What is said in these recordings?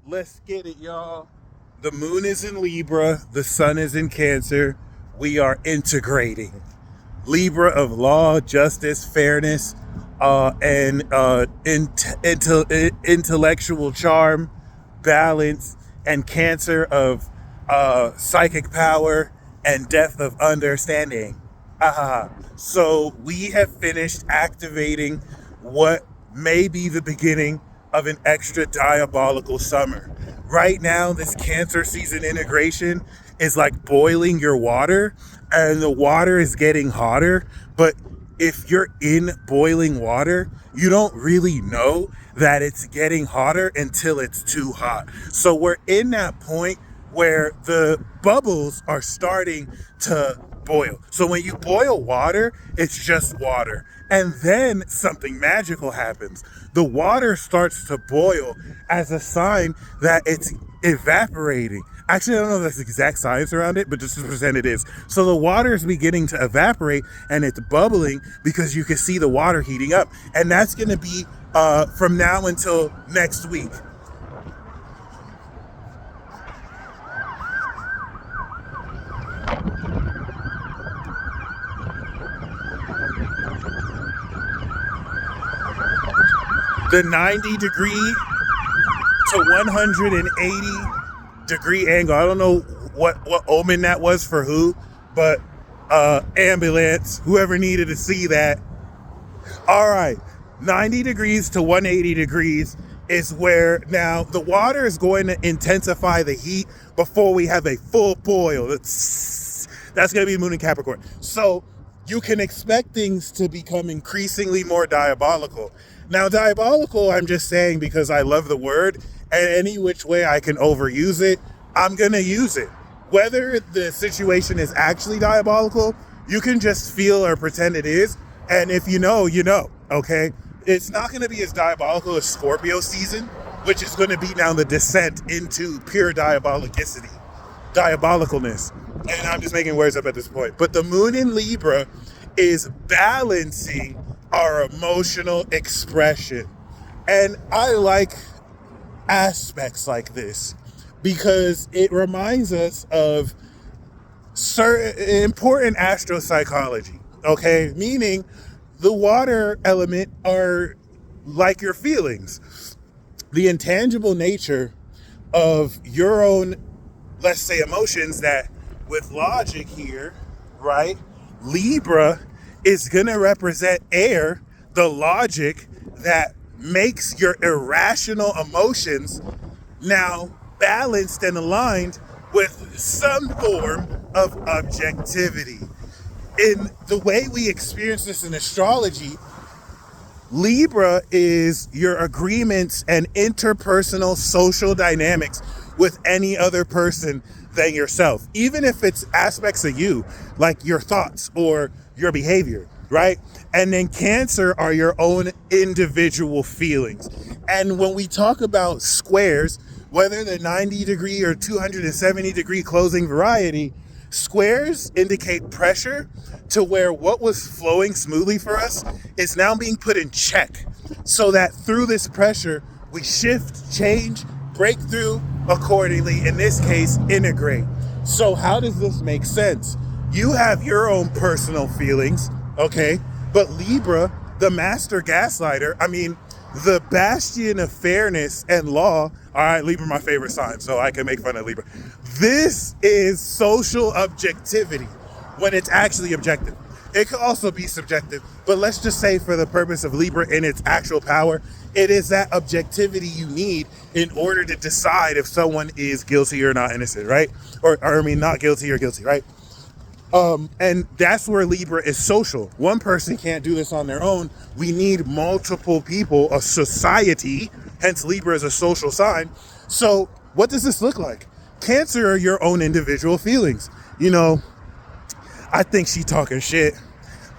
Let's get it, y'all. The moon is in Libra, the sun is in Cancer. We are integrating. Libra of law, justice, fairness, and intellectual charm, balance, and Cancer of psychic power and depth of understanding. So we have finished activating what may be the beginning of an extra diabolical summer. Right now, this Cancer season integration is like boiling your water, and the water is getting hotter. But if you're in boiling water, you don't really know that it's getting hotter until it's too hot. So we're in that point where the bubbles are starting to boil. So when you boil water, it's just water. And then something magical happens. The water starts to boil as a sign that it's evaporating. Actually, I don't know if that's the exact science around it, but just to pretend it is. So the water is beginning to evaporate and it's bubbling because you can see the water heating up. And that's going to be from now until next week. The 90 degree to 180 degree angle. I don't know what omen that was for who, but ambulance, whoever needed to see that. All right, 90 degrees to 180 degrees is where now the water is going to intensify the heat before we have a full boil. That's going to be Moon in Capricorn. So you can expect things to become increasingly more diabolical. Now, diabolical, I'm just saying because I love the word, and any which way I can overuse it, I'm going to use it. Whether the situation is actually diabolical, you can just feel or pretend it is. And if you know, you know, okay? It's not going to be as diabolical as Scorpio season, which is going to be now the descent into pure diabolicalness. And I'm just making words up at this point. But the moon in Libra is balancing our emotional expression. And I like aspects like this because it reminds us of certain important astropsychology, okay? Meaning the water element are like your feelings. The intangible nature of your own, let's say, emotions that with logic here, right? Libra is going to represent air, the logic that makes your irrational emotions now balanced and aligned with some form of objectivity. In the way we experience this in astrology, Libra is your agreements and interpersonal social dynamics with any other person than yourself, even if it's aspects of you, like your thoughts or your behavior, right? And then Cancer are your own individual feelings. And when we talk about squares, whether they're 90 degree or 270 degree closing variety, squares indicate pressure to where what was flowing smoothly for us is now being put in check, so that through this pressure, we shift, change, break through accordingly, in this case, integrate. So how does this make sense? You have your own personal feelings, okay? But Libra, the master gaslighter, the bastion of fairness and law. All right, Libra, my favorite sign, so I can make fun of Libra. This is social objectivity when it's actually objective. It could also be subjective, but let's just say for the purpose of Libra in its actual power, it is that objectivity you need in order to decide if someone is guilty or not innocent, right? Or not guilty or guilty, right? And that's where Libra is social. One person can't do this on their own. We need multiple people, a society, hence Libra is a social sign. So what does this look like? Cancer are your own individual feelings. You know, I think she talking shit.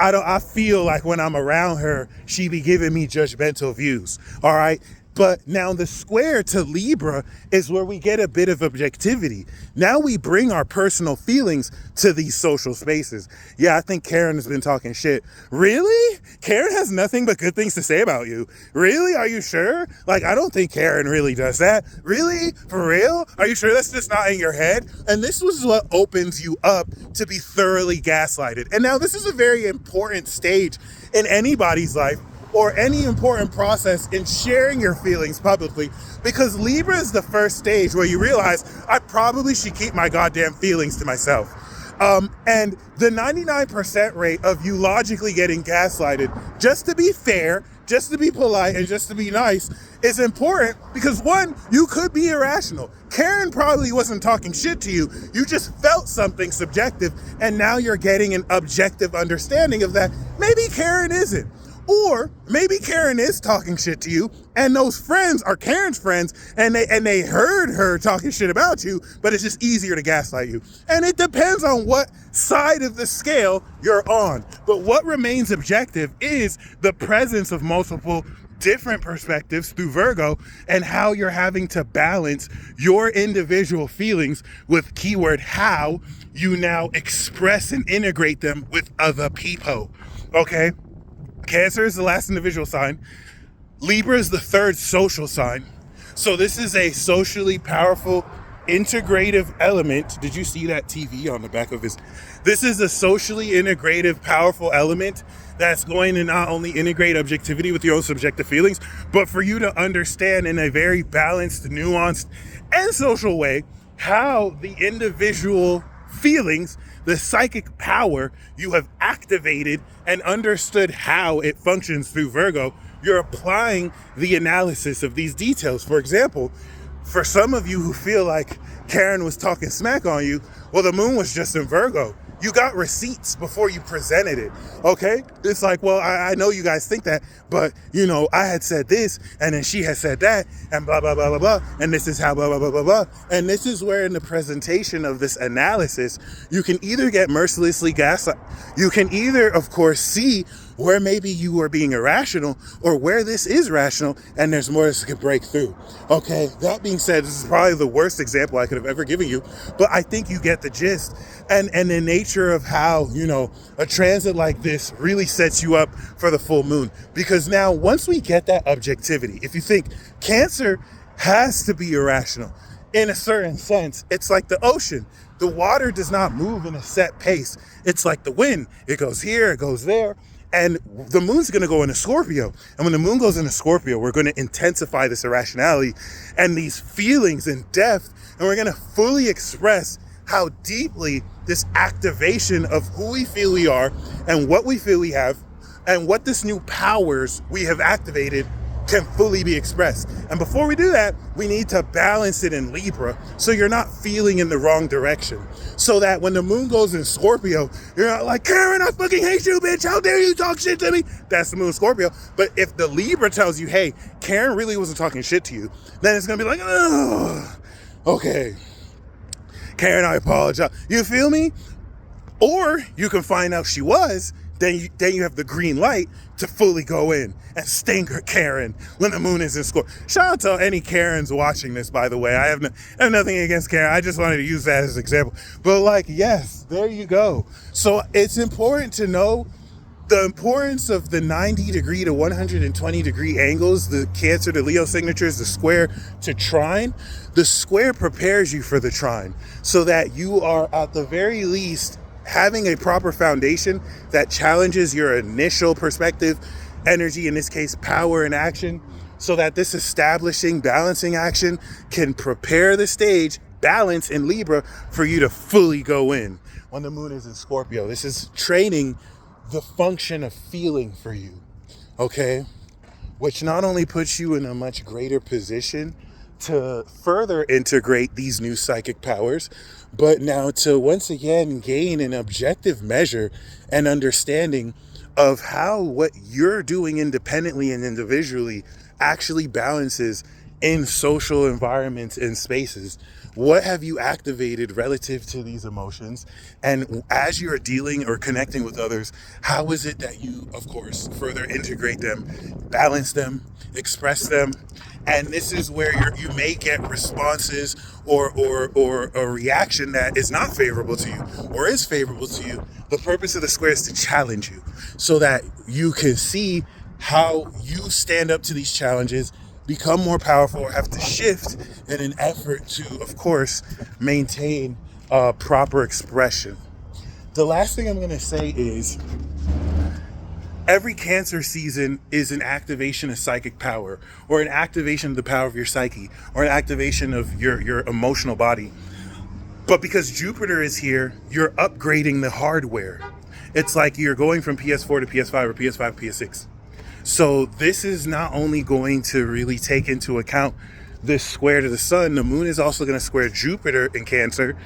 I feel like when I'm around her, she be giving me judgmental views. All right. But now the square to Libra is where we get a bit of objectivity. Now we bring our personal feelings to these social spaces. Yeah, I think Karen has been talking shit. Really? Karen has nothing but good things to say about you. Really? Are you sure? Like, I don't think Karen really does that. Really? For real? Are you sure that's just not in your head? And this was what opens you up to be thoroughly gaslighted. And now this is a very important stage in anybody's life, or any important process in sharing your feelings publicly, because Libra is the first stage where you realize I probably should keep my goddamn feelings to myself. And the 99% rate of you logically getting gaslighted, just to be fair, just to be polite, and just to be nice, is important because, one, you could be irrational. Karen probably wasn't talking shit to you. You just felt something subjective, and now you're getting an objective understanding of that. Maybe Karen isn't. Or maybe Karen is talking shit to you, and those friends are Karen's friends, and they heard her talking shit about you, but it's just easier to gaslight you. And it depends on what side of the scale you're on. But what remains objective is the presence of multiple different perspectives through Virgo, and how you're having to balance your individual feelings with keyword how you now express and integrate them with other people. Okay? Cancer is the last individual sign. Libra is the third social sign. So this is a socially powerful, integrative element. Did you see that TV on the back of his? This is a socially integrative, powerful element that's going to not only integrate objectivity with your own subjective feelings, but for you to understand in a very balanced, nuanced, and social way how the individual feelings, the psychic power you have activated and understood how it functions through Virgo, you're applying the analysis of these details. For example, for some of you who feel like Karen was talking smack on you, well, the moon was just in Virgo. You got receipts before you presented it, okay? It's like, well, I know you guys think that, but, you know, I had said this, and then she had said that, and blah, blah, blah, blah, blah, and this is how blah, blah, blah, blah, blah. And this is where in the presentation of this analysis, you can either get mercilessly gaslit. You can either, of course, see where maybe you are being irrational, or where this is rational, and there's more that can break through. Okay, that being said, this is probably the worst example I could have ever given you, but I think you get the gist. And the nature of how, you know, a transit like this really sets you up for the full moon. Because now, once we get that objectivity, if you think Cancer has to be irrational, in a certain sense, it's like the ocean. The water does not move in a set pace. It's like the wind. It goes here, it goes there. And the moon's going to go into Scorpio. And when the moon goes into Scorpio, we're going to intensify this irrationality and these feelings in depth. And we're going to fully express how deeply this activation of who we feel we are and what we feel we have and what this new powers we have activated can fully be expressed. And before we do that, we need to balance it in Libra so you're not feeling in the wrong direction. So that when the moon goes in Scorpio, you're not like, Karen, I fucking hate you, bitch. How dare you talk shit to me? That's the moon Scorpio. But if the Libra tells you, hey, Karen really wasn't talking shit to you, then it's going to be like, oh, okay. Karen, I apologize. You feel me? Or you can find out she was, then you have the green light to fully go in and sting her Karen when the moon is in Scorpio. Shout out to any Karens watching this, by the way. I have nothing against Karen. I just wanted to use that as an example. But like, yes, there you go. So it's important to know the importance of the 90 degree to 120 degree angles, the Cancer to Leo signatures, the square to trine. The square prepares you for the trine so that you are at the very least having a proper foundation that challenges your initial perspective, energy, in this case, power and action, so that this establishing, balancing action can prepare the stage, balance in Libra, for you to fully go in when the moon is in Scorpio. This is training the function of feeling for you, okay? Which not only puts you in a much greater position to further integrate these new psychic powers, but now to once again gain an objective measure and understanding of how what you're doing independently and individually actually balances in social environments and spaces. What have you activated relative to these emotions? And as you're dealing or connecting with others, how is it that you, of course, further integrate them, balance them, express them? And this is where you may get responses or a reaction that is not favorable to you or is favorable to you. The purpose of the square is to challenge you so that you can see how you stand up to these challenges, become more powerful, or have to shift in an effort to, of course, maintain proper expression. The last thing I'm going to say is every Cancer season is an activation of psychic power, or an activation of the power of your psyche, or an activation of your emotional body. But because Jupiter is here, you're upgrading the hardware. It's like you're going from PS4 to PS5 or PS5 to PS6. So this is not only going to really take into account this square to the sun, the moon is also going to square Jupiter in Cancer.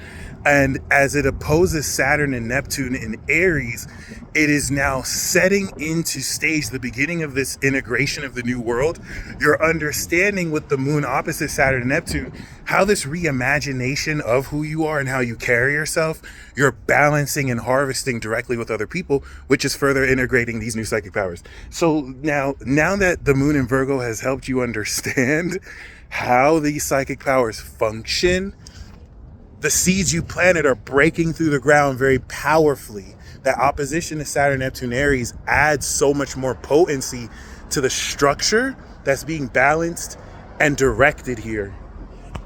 And as it opposes Saturn and Neptune in Aries, it is now setting into stage the beginning of this integration of the new world. You're understanding with the moon opposite Saturn and Neptune, how this reimagination of who you are and how you carry yourself, you're balancing and harvesting directly with other people, which is further integrating these new psychic powers. So now that the moon in Virgo has helped you understand how these psychic powers function, the seeds you planted are breaking through the ground very powerfully. That opposition to Saturn, Neptune, Aries adds so much more potency to the structure that's being balanced and directed here.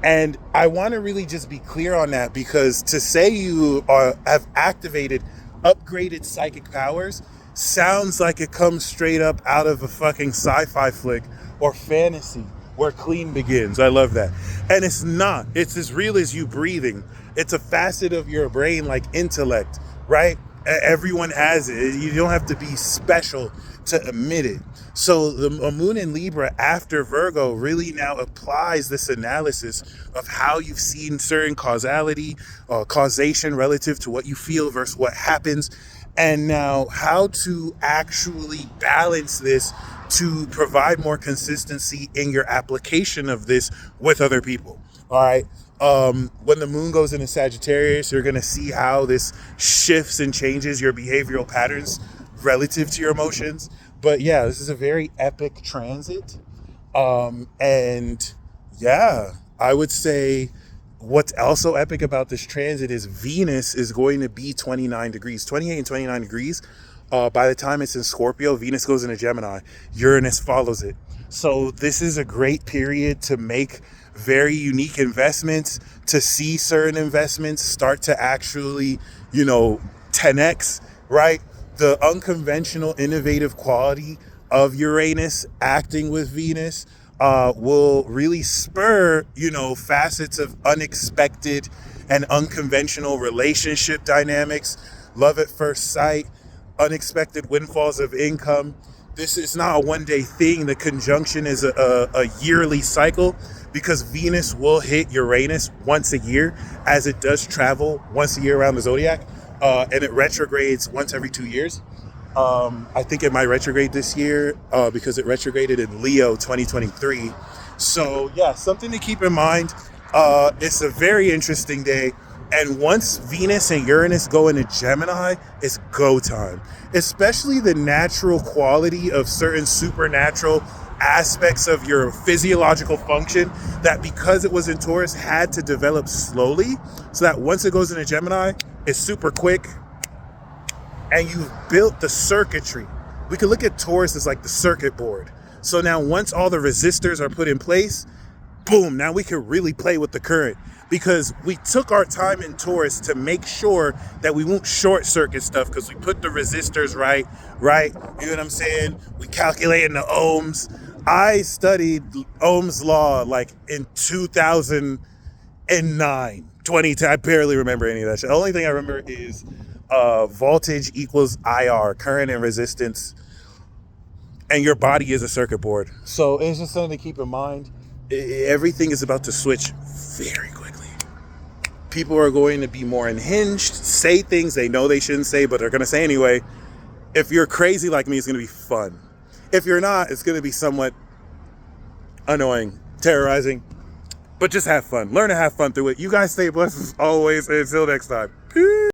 And I want to really just be clear on that, because to say you have activated upgraded psychic powers sounds like it comes straight up out of a fucking sci-fi flick or fantasy where clean begins. I love that. And it's not. It's as real as you breathing. It's a facet of your brain, like intellect, right? Everyone has it. You don't have to be special to admit it. So the moon in Libra after Virgo really now applies this analysis of how you've seen certain causation relative to what you feel versus what happens, and now how to actually balance this to provide more consistency in your application of this with other people. All right. When the moon goes into Sagittarius, you're going to see how this shifts and changes your behavioral patterns relative to your emotions. But yeah, this is a very epic transit. And yeah, I would say what's also epic about this transit is Venus is going to be 29 degrees, 28 and 29 degrees. By the time it's in Scorpio, Venus goes into Gemini. Uranus follows it. So this is a great period to make very unique investments, to see certain investments start to actually, 10x, right? The unconventional, innovative quality of Uranus acting with Venus will really spur, facets of unexpected and unconventional relationship dynamics, love at first sight, unexpected windfalls of income. This is not a one-day thing. The conjunction is a yearly cycle, because Venus will hit Uranus once a year, as it does travel once a year around the zodiac, and it retrogrades once every 2 years. I think it might retrograde this year because it retrograded in Leo 2023. So yeah, something to keep in mind. It's a very interesting day. And once Venus and Uranus go into Gemini, it's go time. Especially the natural quality of certain supernatural aspects of your physiological function that, because it was in Taurus, had to develop slowly, so that once it goes into Gemini, it's super quick and you've built the circuitry. We could look at Taurus as like the circuit board. So now once all the resistors are put in place, boom, now we can really play with the current, because we took our time in Taurus to make sure that we won't short circuit stuff, because we put the resistors right? You know what I'm saying? We calculated the ohms. I studied Ohm's law like in 2009, I barely remember any of that shit. The only thing I remember is voltage equals IR, current and resistance, and your body is a circuit board. So it's just something to keep in mind. Everything is about to switch very quickly. People are going to be more unhinged, say things they know they shouldn't say, but they're going to say anyway. If you're crazy like me, it's going to be fun. If you're not, it's going to be somewhat annoying. terrorizing, but just have fun. Learn to have fun through it. You guys stay blessed as always. And until next time. Peace.